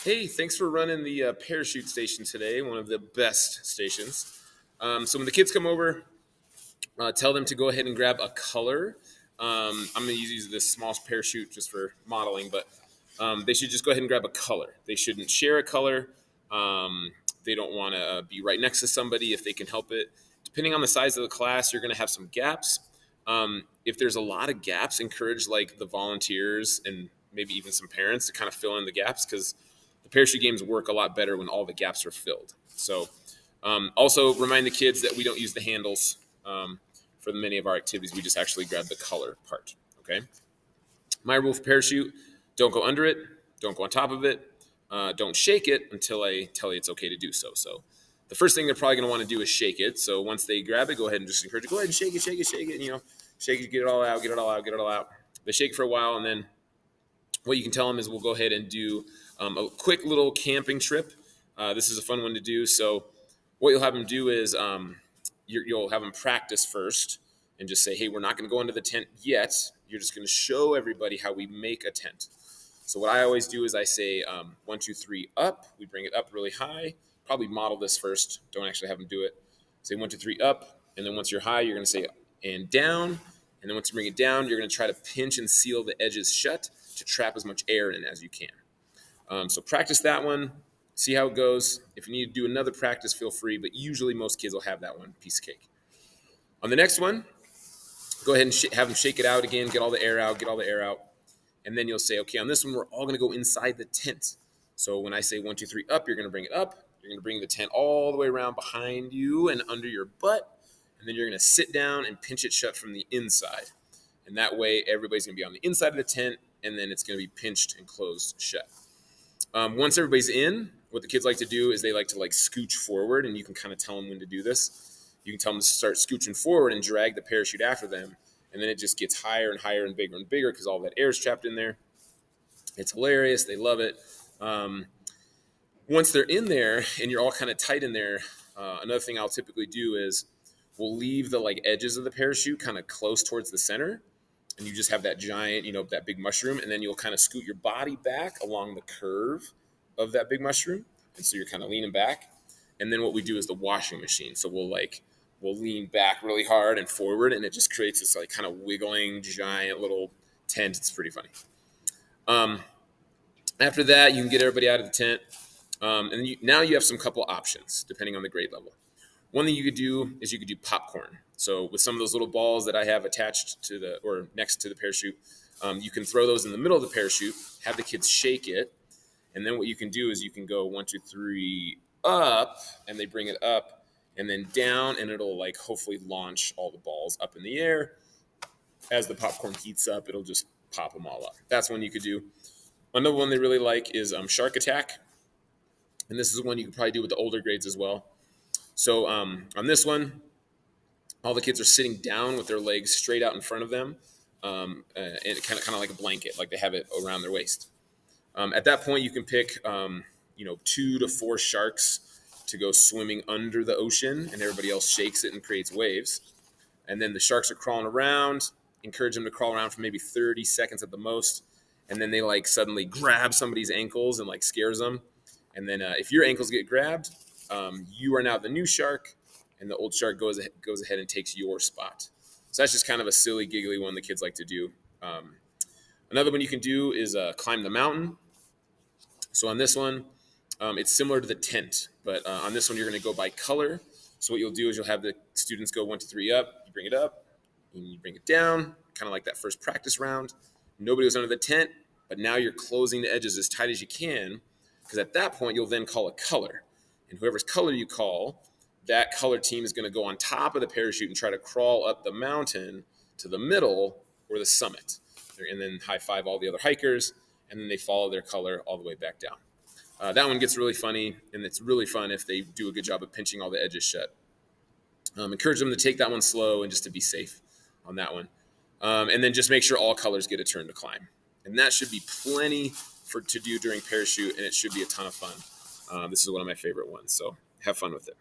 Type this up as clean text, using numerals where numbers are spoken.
Hey, thanks for running the parachute station today, one of the best stations. So when the kids come over, tell them to go ahead and grab a color. I'm going to use this small parachute just for modeling, but they should just go ahead and grab a color. They shouldn't share a color. They don't want to be right next to somebody if they can help it. Depending on the size of the class, you're going to have some gaps. If there's a lot of gaps, encourage like the volunteers and maybe even some parents to kind of fill in the gaps because the parachute games work a lot better when all the gaps are filled. So also remind the kids that we don't use the handles for many of our activities. We just actually grab the color part. Okay. My rule for parachute: don't go under it, don't go on top of it, don't shake it until I tell you it's okay to do so. So the first thing they're probably going to want to do is shake it. So once they grab it, go ahead and just encourage it. Go ahead and shake it, shake it, shake it. Shake it, get it all out, get it all out, get it all out. They shake it for a while, and then what you can tell them is we'll go ahead and do a quick little camping trip. This is a fun one to do. So what you'll have them do is you'll have them practice first and just say, hey, we're not going to go into the tent yet. You're just going to show everybody how we make a tent. So what I always do is I say 1, 2, 3 up. We bring it up really high. Probably model this first. Don't actually have them do it. Say 1, 2, 3 up, and then once you're high, you're going to say and down. And then once you bring it down, you're going to try to pinch and seal the edges shut to trap as much air in as you can. So practice that one. See how it goes. If you need to do another practice, feel free. But usually most kids will have that one piece of cake. On the next one, go ahead and have them shake it out again. Get all the air out. Get all the air out. And then you'll say, okay, on this one, we're all going to go inside the tent. So when I say 1, 2, 3 up, you're going to bring it up. You're going to bring the tent all the way around behind you and under your butt. And then you're going to sit down and pinch it shut from the inside. And that way, everybody's going to be on the inside of the tent, and then it's going to be pinched and closed shut. Once everybody's in, what the kids like to do is they like to scooch forward, and you can kind of tell them when to do this. You can tell them to start scooching forward and drag the parachute after them, and then it just gets higher and higher and bigger because all that air is trapped in there. It's hilarious. They love it. Once they're in there and you're all kind of tight in there, another thing I'll typically do is we'll leave the edges of the parachute kind of close towards the center, and you just have that giant, that big mushroom, and then you'll kind of scoot your body back along the curve of that big mushroom, and so you're kind of leaning back. And then what we do is the washing machine. So we'll lean back really hard and forward, and it just creates this kind of wiggling giant little tent. It's pretty funny. After that, you can get everybody out of the tent, and now you have some couple options depending on the grade level. One thing you could do is you could do popcorn. So with some of those little balls that I have attached to or next to the parachute, you can throw those in the middle of the parachute, have the kids shake it, and then what you can do is you can go 1, 2, 3 up, and they bring it up, and then down, and it'll hopefully launch all the balls up in the air. As the popcorn heats up, it'll just pop them all up. That's one you could do. Another one they really like is Shark Attack, and this is one you could probably do with the older grades as well. So on this one, all the kids are sitting down with their legs straight out in front of them, and it kind of like a blanket, like they have it around their waist. At that point, you can pick 2 to 4 sharks to go swimming under the ocean, and everybody else shakes it and creates waves. And then the sharks are crawling around. Encourage them to crawl around for maybe 30 seconds at the most, and then they suddenly grab somebody's ankles and scares them. And then if your ankles get grabbed, you are now the new shark, and the old shark goes ahead and takes your spot. So that's just kind of a silly, giggly one the kids like to do. Another one you can do is climb the mountain. So on this one, it's similar to the tent, but on this one, you're going to go by color. So what you'll do is you'll have the students go 1, 2, 3 up. You bring it up, and you bring it down, kind of like that first practice round. Nobody was under the tent, but now you're closing the edges as tight as you can, because at that point, you'll then call a color. And whoever's color you call, that color team is going to go on top of the parachute and try to crawl up the mountain to the middle or the summit. And then high five all the other hikers, and then they follow their color all the way back down. That one gets really funny, and it's really fun if they do a good job of pinching all the edges shut. Encourage them to take that one slow and just to be safe on that one. And then just make sure all colors get a turn to climb. And that should be plenty to do during parachute, and it should be a ton of fun. This is one of my favorite ones, so have fun with it.